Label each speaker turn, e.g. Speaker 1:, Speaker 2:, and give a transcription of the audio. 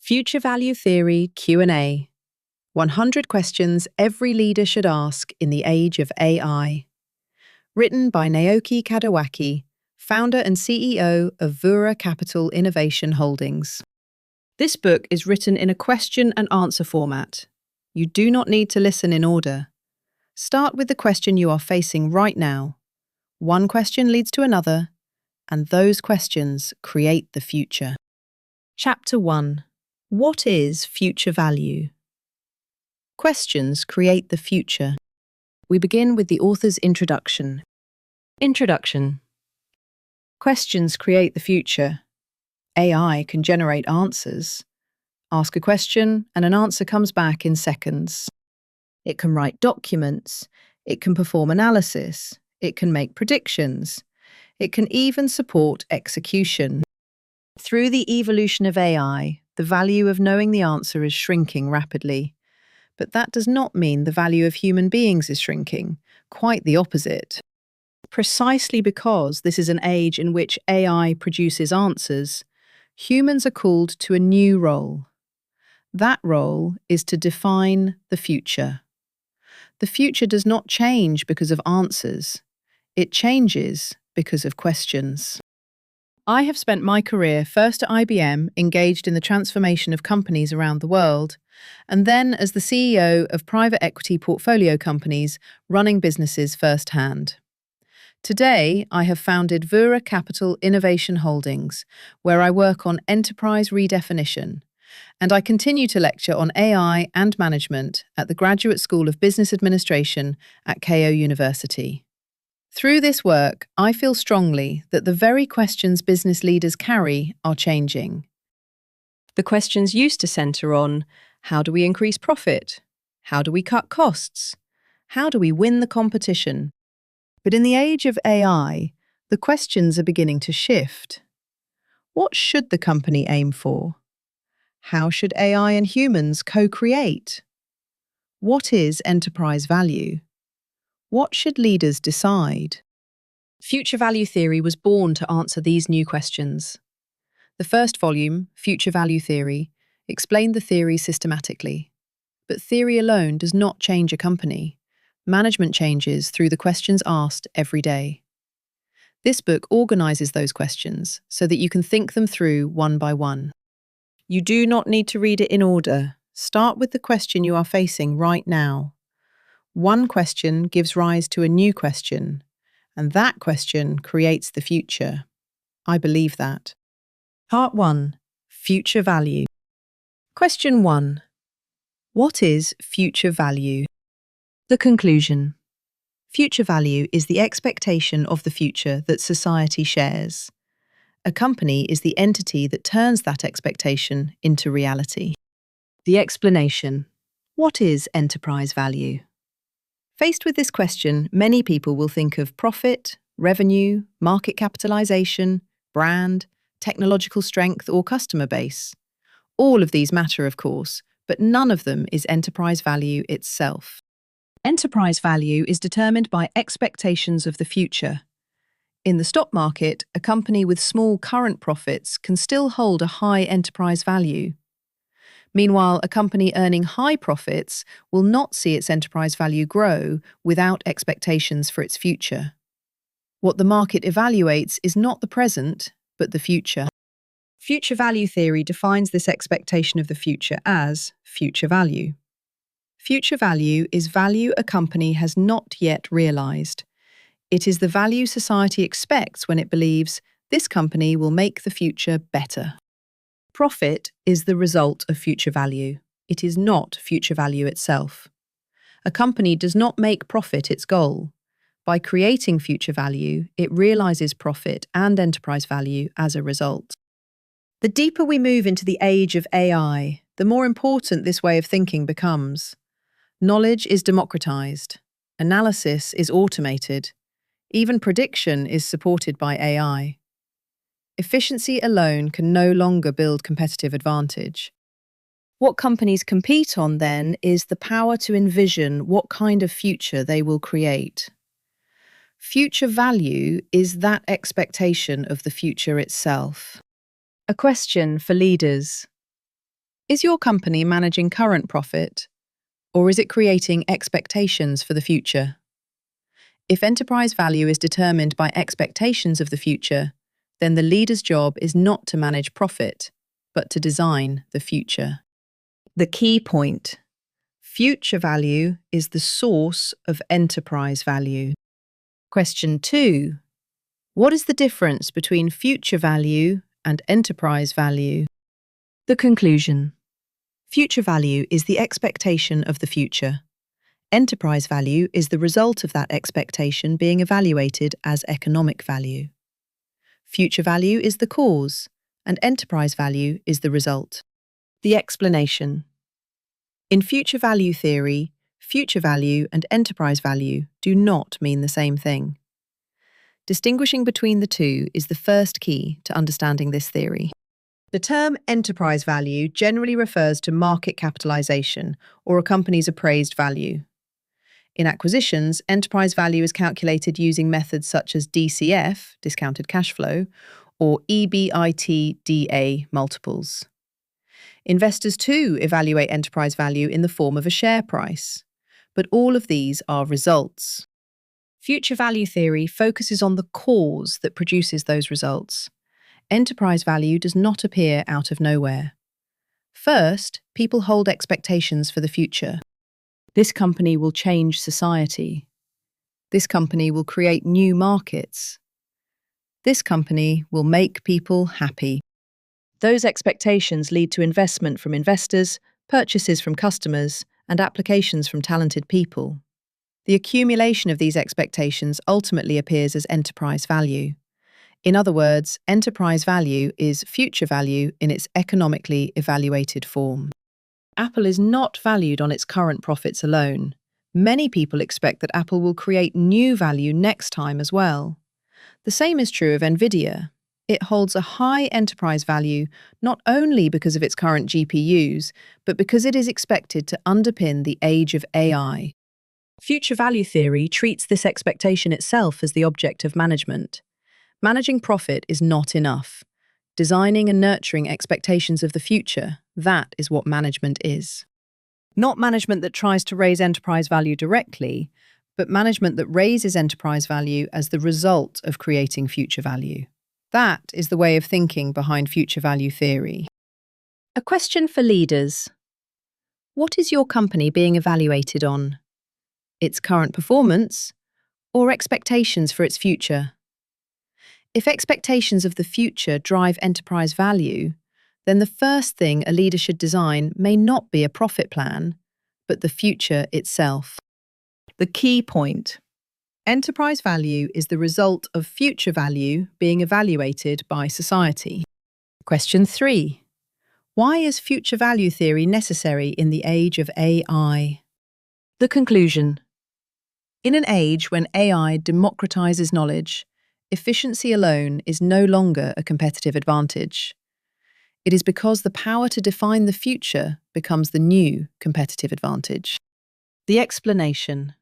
Speaker 1: Future Value Theory Q&A. 100 questions every leader should ask in the age of AI. Written by Naoki Kadawaki, founder and CEO of Vura Capital Innovation Holdings. This book is written in a question and answer format. You do not need to listen in order. Start with the question you are facing right now. One question leads to another, and those questions create the future. Chapter 1. What is future value? Questions create the future. We begin with the author's introduction. Introduction. Questions create the future. AI can generate answers. Ask a question and an answer comes back in seconds. It can write documents. It can perform analysis. It can make predictions. It can even support execution. Through the evolution of AI, the value of knowing the answer is shrinking rapidly. But that does not mean the value of human beings is shrinking. Quite the opposite. Precisely because this is an age in which AI produces answers, humans are called to a new role. That role is to define the future. The future does not change because of answers. It changes because of questions. I have spent my career first at IBM, engaged in the transformation of companies around the world, and then as the CEO of private equity portfolio companies, running businesses firsthand. Today, I have founded Vura Capital Innovation Holdings, where I work on enterprise redefinition, and I continue to lecture on AI and management at the Graduate School of Business Administration at Keio University. Through this work, I feel strongly that the very questions business leaders carry are changing. The questions used to centre on: how do we increase profit? How do we cut costs? How do we win the competition? But in the age of AI, the questions are beginning to shift. What should the company aim for? How should AI and humans co-create? What is enterprise value? What should leaders decide? Future Value Theory was born to answer these new questions. The first volume, Future Value Theory, explained the theory systematically. But theory alone does not change a company. Management changes through the questions asked every day. This book organizes those questions so that you can think them through one by one. You do not need to read it in order. Start with the question you are facing right now. One question gives rise to a new question, and that question creates the future. I believe that. Part 1. Future Value. Question 1. What is future value? The conclusion. Future value is the expectation of the future that society shares. A company is the entity that turns that expectation into reality. The explanation. What is enterprise value? Faced with this question, many people will think of profit, revenue, market capitalization, brand, technological strength, or customer base. All of these matter, of course, but none of them is enterprise value itself. Enterprise value is determined by expectations of the future. In the stock market, a company with small current profits can still hold a high enterprise value. Meanwhile, a company earning high profits will not see its enterprise value grow without expectations for its future. What the market evaluates is not the present, but the future. Future value theory defines this expectation of the future as future value. Future value is value a company has not yet realized. It is the value society expects when it believes this company will make the future better. Profit is the result of future value. It is not future value itself. A company does not make profit its goal. By creating future value, it realizes profit and enterprise value as a result. The deeper we move into the age of AI, the more important this way of thinking becomes. Knowledge is democratized. Analysis is automated. Even prediction is supported by AI. Efficiency alone can no longer build competitive advantage. What companies compete on, then, is the power to envision what kind of future they will create. Future value is that expectation of the future itself. A question for leaders. Is your company managing current profit, or is it creating expectations for the future? If enterprise value is determined by expectations of the future, then the leader's job is not to manage profit, but to design the future. The key point: future value is the source of enterprise value. Question 2. What is the difference between future value and enterprise value? The conclusion: future value is the expectation of the future. Enterprise value is the result of that expectation being evaluated as economic value. Future value is the cause, and enterprise value is the result. The explanation: in future value theory, future value and enterprise value do not mean the same thing. Distinguishing between the two is the first key to understanding this theory. The term enterprise value generally refers to market capitalization or a company's appraised value. In acquisitions, enterprise value is calculated using methods such as DCF, discounted cash flow, or EBITDA multiples. Investors too evaluate enterprise value in the form of a share price, but all of these are results. Future value theory focuses on the cause that produces those results. Enterprise value does not appear out of nowhere. First, people hold expectations for the future. This company will change society. This company will create new markets. This company will make people happy. Those expectations lead to investment from investors, purchases from customers, and applications from talented people. The accumulation of these expectations ultimately appears as enterprise value. In other words, enterprise value is future value in its economically evaluated form. Apple is not valued on its current profits alone. Many people expect that Apple will create new value next time as well. The same is true of Nvidia. It holds a high enterprise value not only because of its current GPUs, but because it is expected to underpin the age of AI. Future value theory treats this expectation itself as the object of management. Managing profit is not enough. Designing and nurturing expectations of the future, that is what management is. Not management that tries to raise enterprise value directly, but management that raises enterprise value as the result of creating future value. That is the way of thinking behind future value theory. A question for leaders. What is your company being evaluated on? Its current performance or expectations for its future? If expectations of the future drive enterprise value, then the first thing a leader should design may not be a profit plan, but the future itself. The key point: enterprise value is the result of future value being evaluated by society. Question 3. Why is future value theory necessary in the age of AI? The conclusion: in an age when AI democratizes knowledge, efficiency alone is no longer a competitive advantage. It is because the power to define the future becomes the new competitive advantage. The explanation: